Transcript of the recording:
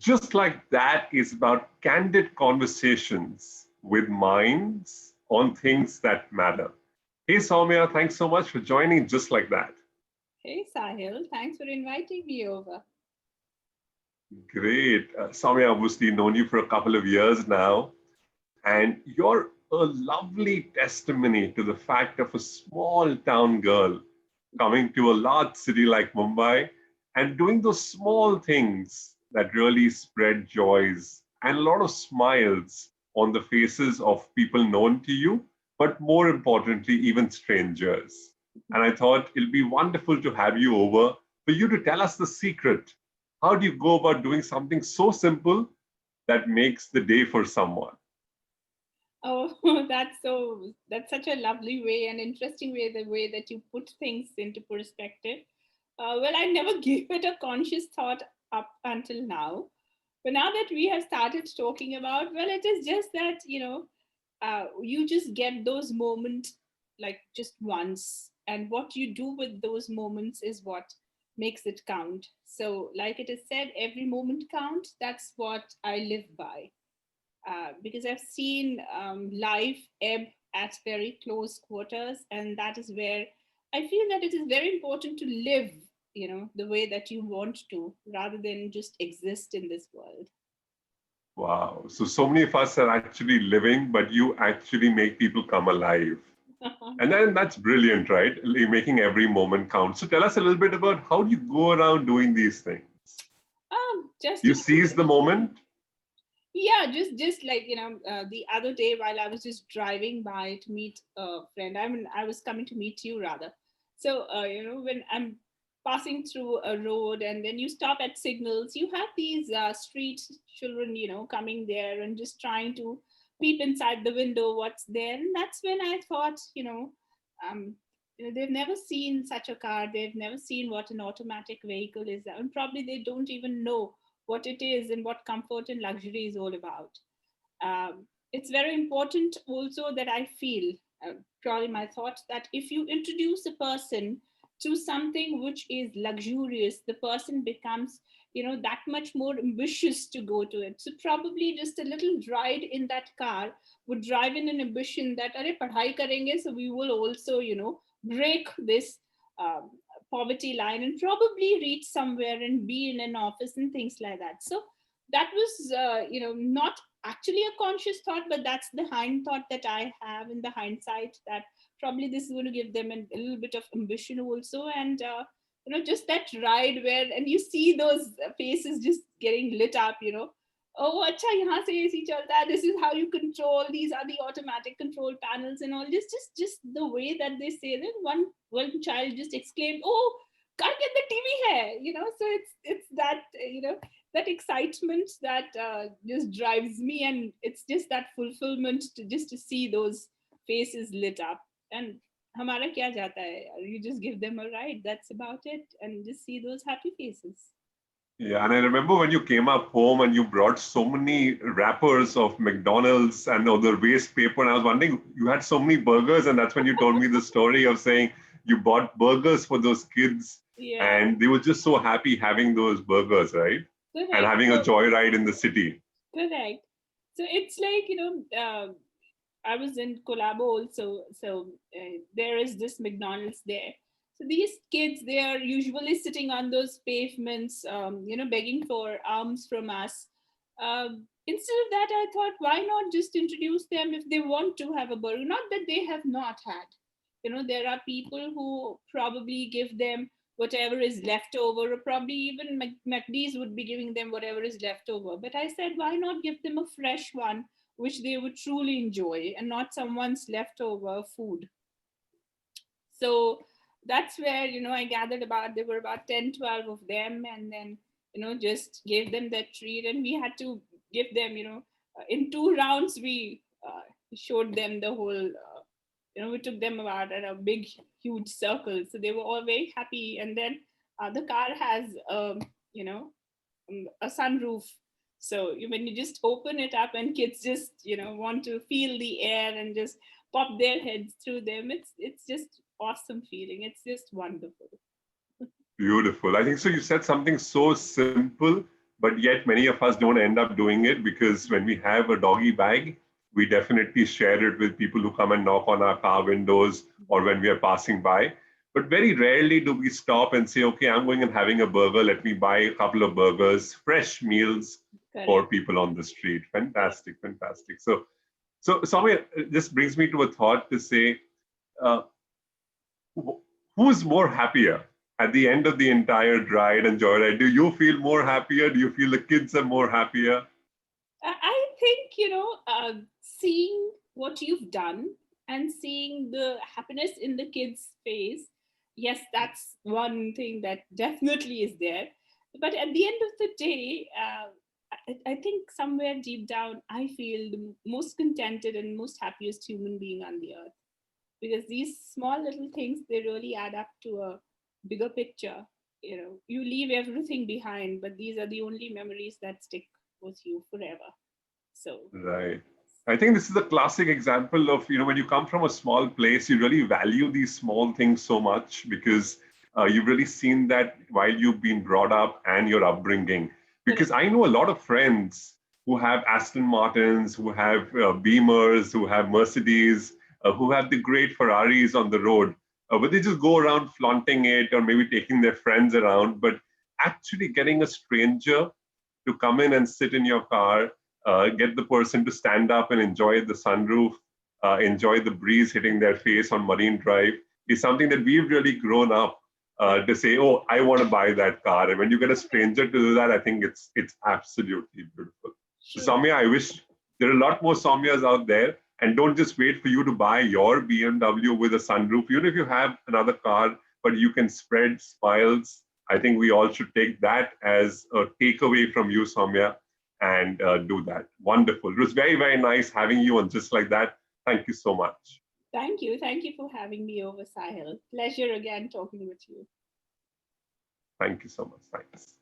Just Like That is about candid conversations with minds on things that matter. Hey, Saumya, thanks so much for joining Just Like That. Hey Sahil, thanks for inviting me over. Great. Saumya, obviously known you for a couple of years now, and you're a lovely testimony to the fact of a small town girl coming to a large city like Mumbai and doing those small things that really spread joys and a lot of smiles on the faces of people known to you, but more importantly, even strangers. And I thought it'll be wonderful to have you over for you to tell us the secret. How do you go about doing something so simple that makes the day for someone? Oh, that's such a lovely way and interesting way, the way that you put things into perspective. Well, I never gave it a conscious thought up until now. But now that we have started talking about, well, it is just that, you just get those moments like just once. And what you do with those moments is what makes it count. So, like it is said, every moment counts. That's what I live by. Because I've seen life ebb at very close quarters, and that is where I feel that it is very important to live, the way that you want to, rather than just exist in this world. Wow. So many of us are actually living, but you actually make people come alive. And then that's brilliant, right? Like making every moment count. So tell us a little bit about how do you go around doing these things? Just You seize the moment? yeah, just like the other day while I was just driving by to meet a friend. I mean, I was coming to meet you rather. So when I'm passing through a road and then you stop at signals, you have these street children, coming there and just trying to peep inside the window what's there. And that's when I thought, um they've never seen such a car, they've never seen what an automatic vehicle is, and probably they don't even know what it is and what comfort and luxury is all about. It's very important also that I feel, purely my thought, that if you introduce a person to something which is luxurious, the person becomes, that much more ambitious to go to it. So probably just a little ride in that car would drive in an ambition that, are padhai karenge, so we will also, break this um, poverty line and probably reach somewhere and be in an office and things like that. So that was not actually a conscious thought, but that's the hind thought that I have in the hindsight, that probably this is going to give them a little bit of ambition also. And just that ride where, and you see those faces just getting lit up, oh acha yahan se AC chalta hai, this is how you control, these are the automatic control panels and all. Just the way that they say that, one child just exclaimed, oh, car के अंदर TV hai, so it's that, that excitement that just drives me, and it's just that fulfillment to see those faces lit up. And हमारा क्या जाता है, you just give them a ride, that's about it, and just see those happy faces. Yeah, and I remember when you came up home and you brought so many wrappers of McDonald's and other waste paper. And I was wondering, you had so many burgers, and that's when you told me the story of saying you bought burgers for those kids, Yeah, and they were just so happy having those burgers, right? And correct. having a So joyride in the city. correct. So it's like, I was in Colabo also, so there is this McDonald's there. So these kids, they are usually sitting on those pavements, begging for alms from us. Instead of that, I thought, why not just introduce them if they want to have a burger? Not that they have not had. There are people who probably give them whatever is left over, or probably even McD's would be giving them whatever is left over. But I said, why not give them a fresh one which they would truly enjoy and not someone's leftover food? So that's where, I gathered about, there were about 10, 12 of them, and then, just gave them that treat. And we had to give them, in 2 rounds, we showed them the whole, we took them about in a big, huge circle. So they were all very happy. And then the car has, you know, a sunroof. So when you just open it up and kids just, want to feel the air and just pop their heads through them, it's just awesome feeling. It's just wonderful. Beautiful. I think so. You said something so simple but yet many of us don't end up doing it because when we have a doggy bag, we definitely share it with people who come and knock on our car windows or when we are passing by. But very rarely do we stop and say, okay, I'm going and having a burger. Let me buy a couple of burgers, fresh meals for Correct. people on the street. Fantastic, fantastic. So Saumya, this brings me to a thought to say, uh, who's more happier at the end of the entire ride and joyride? Do you feel more happier? Do you feel the kids are more happier? I think, seeing what you've done and seeing the happiness in the kids' face, yes, that's one thing that definitely is there. But at the end of the day, I think somewhere deep down, I feel the most contented and most happiest human being on the earth, because these small little things, they really add up to a bigger picture. You leave everything behind, but these are the only memories that stick with you forever. So Right. I think this is a classic example of, when you come from a small place, you really value these small things so much because you've really seen that while you've been brought up and your upbringing. correct. Because I know a lot of friends who have Aston Martins, who have Beamers, who have Mercedes, who have the great Ferraris on the road, but they just go around flaunting it or maybe taking their friends around. But actually getting a stranger to come in and sit in your car, get the person to stand up and enjoy the sunroof, enjoy the breeze hitting their face on Marine Drive is something that we've really grown up to say, oh, I want to buy that car. And when you get a stranger to do that, I think it's absolutely beautiful. So, True. Saumya, I wish there are a lot more Saumyas out there. And don't just wait for you to buy your BMW with a sunroof, even if you have another car, but you can spread smiles. I think we all should take that as a takeaway from you, Saumya, and do that. Wonderful. It was very, very nice having you on Just Like That. Thank you so much. Thank you. Thank you for having me over, Sahil. Pleasure again talking with you. Thank you so much. Thanks.